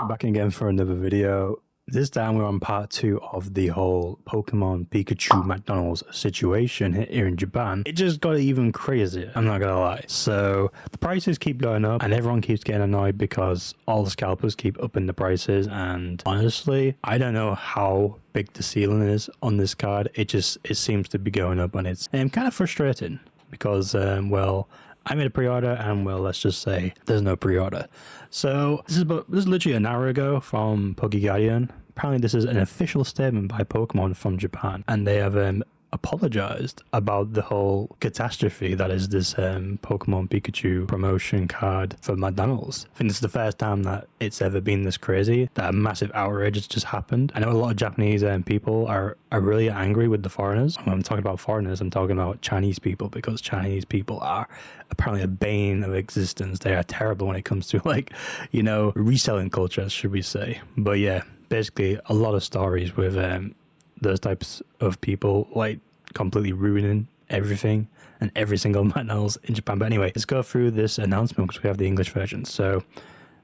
Back again for another video. This time we're on part 2 of the whole Pokemon Pikachu McDonald's situation here in Japan. It just got even crazier, I'm not gonna lie. So the prices keep going up and everyone keeps getting annoyed because all the scalpers keep upping the prices, and honestly I don't know how big the ceiling is on this card. It seems to be going up, and it's kind of frustrating because well, I made a pre-order and, well, let's just say there's no pre-order. So this is literally an hour ago from PokeGuardian. Apparently this is an official statement by Pokemon from Japan, and they have apologized about the whole catastrophe that is this Pokemon Pikachu promotion card for McDonald's. I think this is the first time that it's ever been this crazy, that a massive outrage has just happened. I know a lot of Japanese people are really angry with the foreigners. When I'm talking about foreigners, I'm talking about Chinese people, because Chinese people are apparently a bane of existence. They are terrible when it comes to, like, you know, reselling culture, should we say. But yeah, basically a lot of stories with those types of people, like, completely ruining everything and every single McDonald's in Japan. But anyway, let's go through this announcement because we have the English version. So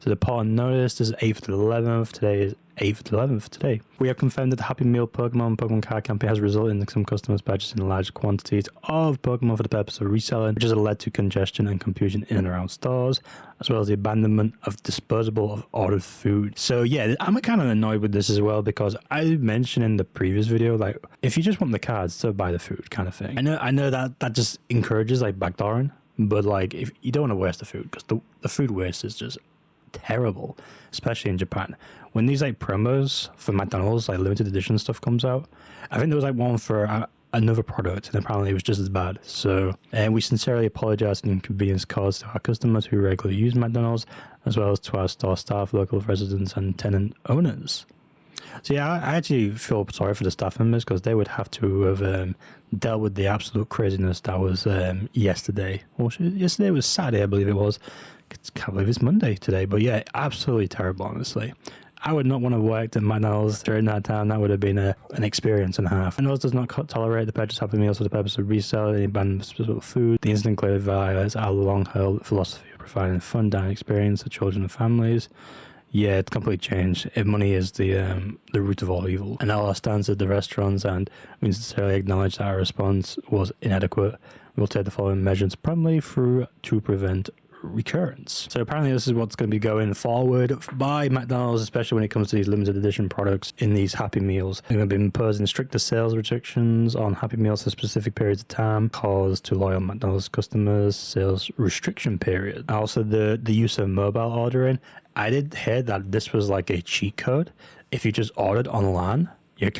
the important notice, this is 8th to the 11th. Today is 8th to 11th today. We have confirmed that the Happy Meal Pokemon card campaign has resulted in some customers purchasing large quantities of Pokemon for the purpose of reselling, which has led to congestion and confusion in and around stores, as well as the abandonment of disposable of ordered food. So yeah, I'm kind of annoyed with this as well, because I mentioned in the previous video, like, if you just want the cards, so buy the food kind of thing. I know that just encourages, like, backdooring, but, like, if you don't want to waste the food, because the food waste is just terrible, especially in Japan. When these, like, promos for McDonald's, like limited edition stuff comes out, I think there was, like, one for another product, and apparently it was just as bad. So we sincerely apologize for the inconvenience caused to our customers who regularly use McDonald's, as well as to our store staff, local residents, and tenant owners. So yeah, I actually feel sorry for the staff members, because they would have to have dealt with the absolute craziness that was yesterday. Well, yesterday was Saturday, I believe it was. I can't believe it's Monday today. But yeah, absolutely terrible, honestly. I would not want to work at McDonald's during that time. That would have been an experience and a half. McDonald's does not tolerate the purchase of Happy Meals for the purpose of reselling any banned specific food. The incident clearly violates our long-held philosophy of providing a fun dining experience to children and families. Yeah, it's completely changed. If money is the root of all evil, and our stance at the restaurants, and we sincerely acknowledge that our response was inadequate, we will take the following measures promptly to prevent recurrence. So apparently this is what's going to be going forward by McDonald's, especially when it comes to these limited edition products in these Happy Meals. They're going to be imposing stricter sales restrictions on Happy Meals for specific periods of time, caused to loyal McDonald's customers, sales restriction period. Also, the use of mobile ordering. I did hear that this was like a cheat code. If you just ordered online, you're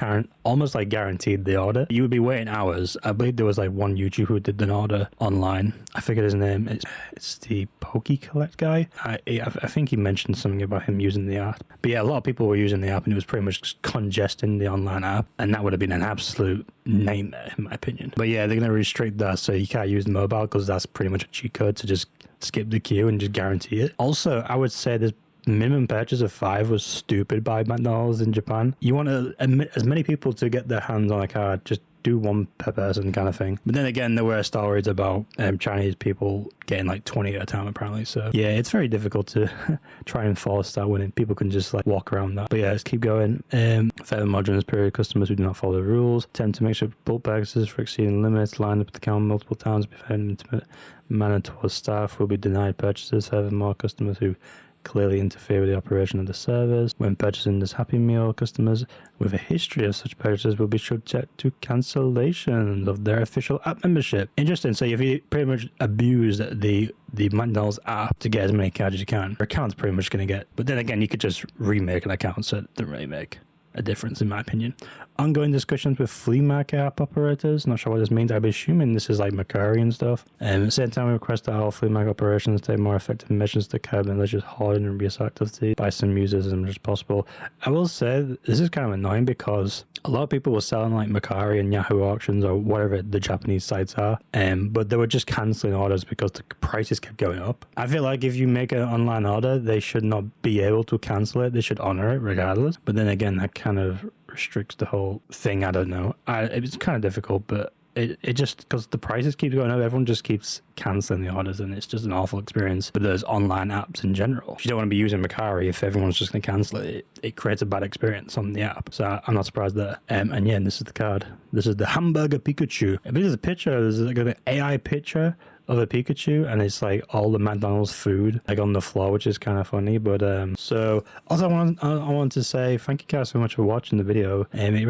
almost like guaranteed the order. You would be waiting hours. I believe there was like one YouTuber who did an order online. I forget his name. It's the Poke Collect guy. I think he mentioned something about him using the app. But yeah, a lot of people were using the app, and it was pretty much congesting the online app, and that would have been an absolute nightmare in my opinion. But yeah, they're going to restrict that, so you can't use the mobile, because that's pretty much a cheat code to just skip the queue and just guarantee it. Also, I would say there's minimum purchase of 5 was stupid by McDonald's in Japan. You want as many people to get their hands on a card, just do one per person kind of thing. But then again, there were stories about Chinese people getting like 20 at a time apparently. So yeah, it's very difficult to try and force that when people can just like walk around that. But yeah, let's keep going. Further margins period, customers who do not follow the rules attempt to make sure bulk purchases for exceeding limits, line up at the counter multiple times, be fair and intimate manner towards staff will be denied purchases. Furthermore, customers who clearly interfere with the operation of the service when purchasing this Happy Meal, customers with a history of such purchases will be subject to cancellation of their official app membership. Interesting. So if you pretty much abuse the McDonald's app to get as many cards as you can, your account's pretty much going to get. But then again, you could just remake an account, so it doesn't really make a difference in my opinion. Ongoing discussions with flea market app operators. Not sure what this means. I'm assuming this is like Macari and stuff. At the same time, we request that all flea market operations take more effective measures to curb malicious hoarding and abuse activity by some users as much as possible. I will say this is kind of annoying, because a lot of people were selling like Macari and Yahoo auctions or whatever the Japanese sites are, but they were just cancelling orders because the prices kept going up. I feel like if you make an online order, they should not be able to cancel it. They should honor it regardless. But then again, that kind of restricts the whole thing. I don't know. It's kind of difficult, but it just, because the prices keep going up, everyone just keeps canceling the orders, and it's just an awful experience with those online apps in general. If you don't want to be using Macari, if everyone's just going to cancel it, it creates a bad experience on the app. So I'm not surprised there. And yeah, this is the card. This is the hamburger Pikachu. If there's a picture, there's like an AI picture of a Pikachu, and it's like all the McDonald's food like on the floor, which is kind of funny. But so also I want to say thank you guys so much for watching the video, and I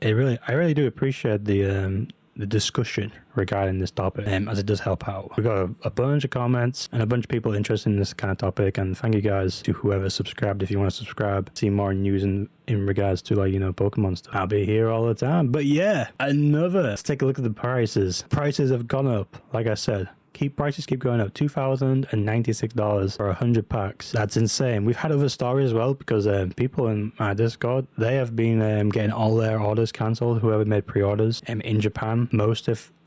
really do appreciate the discussion regarding this topic, as it does help out. We got a bunch of comments and a bunch of people interested in this kind of topic, and thank you guys to whoever subscribed. If you want to subscribe, see more news in regards to, like, you know, Pokemon stuff, I'll be here all the time. But yeah, let's take a look at the prices. Prices have gone up, like I said. Prices keep going up. $2,096 for 100 packs. That's insane. We've had other stories as well, because people in my Discord, they have been getting all their orders cancelled. Whoever made pre-orders in Japan,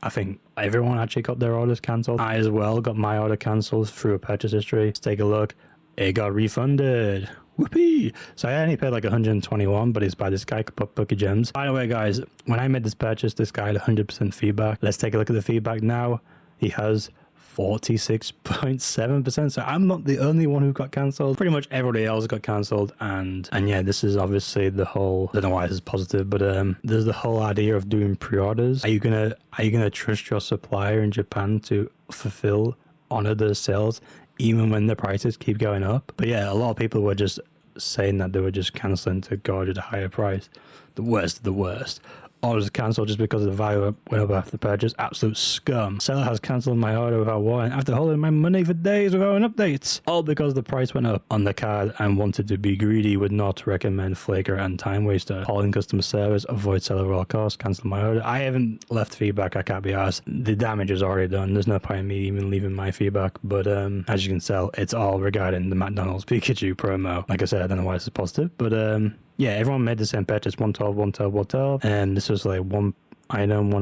I think everyone actually got their orders cancelled. I as well got my order cancelled through a purchase history. Let's take a look. It got refunded. Whoopee! So I only paid like 121, but it's by this guy, Poke Gems. By the way, guys, when I made this purchase, this guy had 100% feedback. Let's take a look at the feedback now. He has 46.7%. So I'm not the only one who got cancelled. Pretty much everybody else got cancelled. And yeah, this is obviously the whole, I don't know why this is positive, but there's the whole idea of doing pre-orders. Are you gonna trust your supplier in Japan to honor their sales even when the prices keep going up? But yeah, a lot of people were just saying that they were just cancelling to go at a higher price. The worst of the worst. Orders cancelled just because the value went up after the purchase. Absolute scum. Seller has cancelled my order without warning after holding my money for days without an update. All because the price went up on the card and wanted to be greedy. Would not recommend flaker and time waster. Calling customer service. Avoid seller at all costs. Cancel my order. I haven't left feedback. I can't be asked. The damage is already done. There's no point in me even leaving my feedback. But as you can tell, it's all regarding the McDonald's Pikachu promo. Like I said, I don't know why this is positive. But yeah, everyone made the same purchase, 112, 112, 112, and this was like one item.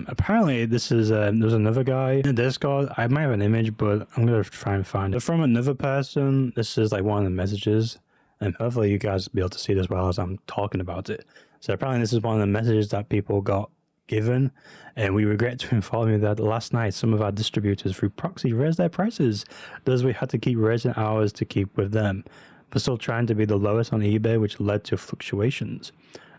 Apparently, this is there's another guy in Discord. I might have an image, but I'm gonna try and find it from another person. This is like one of the messages, and hopefully you guys will be able to see this while as I'm talking about it. So apparently, this is one of the messages that people got given, and we regret to inform you that last night some of our distributors through proxy raised their prices. Thus, we had to keep raising ours to keep with them, but still trying to be the lowest on eBay, which led to fluctuations.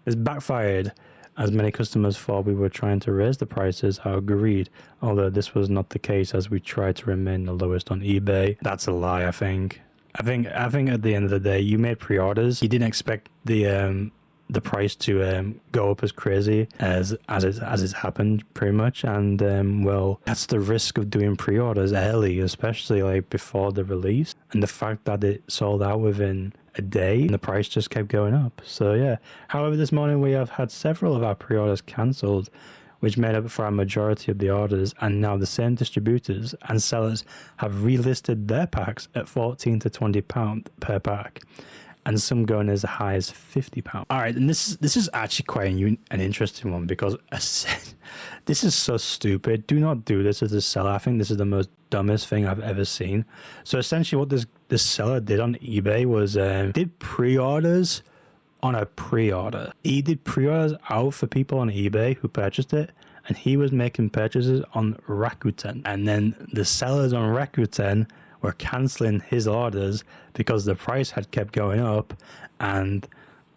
This backfired, as many customers thought we were trying to raise the prices. I agreed, although this was not the case, as we tried to remain the lowest on eBay. That's a lie, I think. I think at the end of the day, you made pre-orders. You didn't expect the price to go up as crazy as it's happened, pretty much. And well, that's the risk of doing pre-orders early, especially like before the release, and the fact that it sold out within a day and the price just kept going up. So yeah, however, this morning we have had several of our pre-orders cancelled, which made up for a majority of the orders, and now the same distributors and sellers have relisted their packs at £14 to £20 per pack, and some going as high as £50. All right, and this is actually quite an interesting one, because this is so stupid. Do not do this as a seller. I think this is the most dumbest thing I've ever seen. So essentially what this seller did on eBay was did pre-orders on a pre-order. He did pre-orders out for people on eBay who purchased it, and he was making purchases on Rakuten. And then the sellers on Rakuten were cancelling his orders because the price had kept going up, and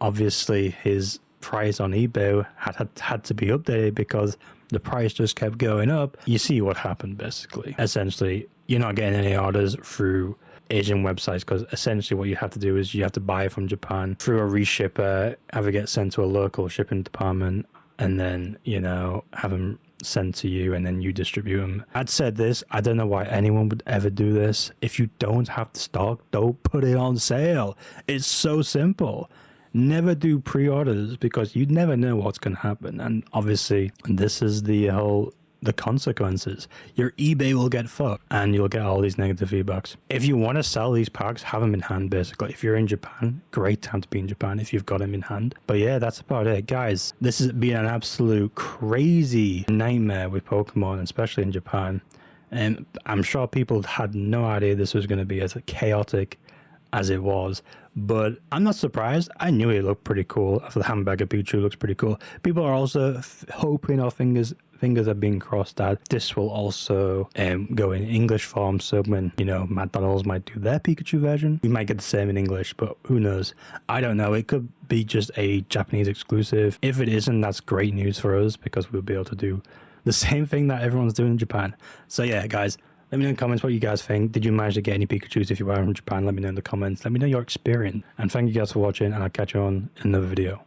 obviously his price on eBay had to be updated because the price just kept going up. You see what happened, basically. Essentially, you're not getting any orders through Asian websites, because essentially what you have to do is you have to buy from Japan through a reshipper, have it get sent to a local shipping department, and then, you know, have them sent to you, and then you distribute them. I'd said this, I don't know why anyone would ever do this. If you don't have the stock, don't put it on sale. It's so simple. Never do pre-orders, because you never know what's going to happen. And obviously this is the consequences. Your eBay will get fucked, and you'll get all these negative feedbacks. If you want to sell these packs, have them in hand, basically. If you're in Japan, great time to be in Japan if you've got them in hand. But yeah, that's about it, guys. This has been an absolute crazy nightmare with Pokemon, especially in Japan. And I'm sure people had no idea this was going to be as chaotic as it was. But I'm not surprised. I knew it looked pretty cool. The hamburger Pikachu looks pretty cool. People are also hoping, or fingers are being crossed, that this will also go in English form. So when, you know, McDonald's might do their Pikachu version, we might get the same in English, but who knows? I don't know. It could be just a Japanese exclusive. If it isn't, that's great news for us, because we'll be able to do the same thing that everyone's doing in Japan. So yeah, guys, let me know in the comments what you guys think. Did you manage to get any Pikachus if you were from Japan? Let me know in the comments. Let me know your experience. And thank you guys for watching, and I'll catch you on another video.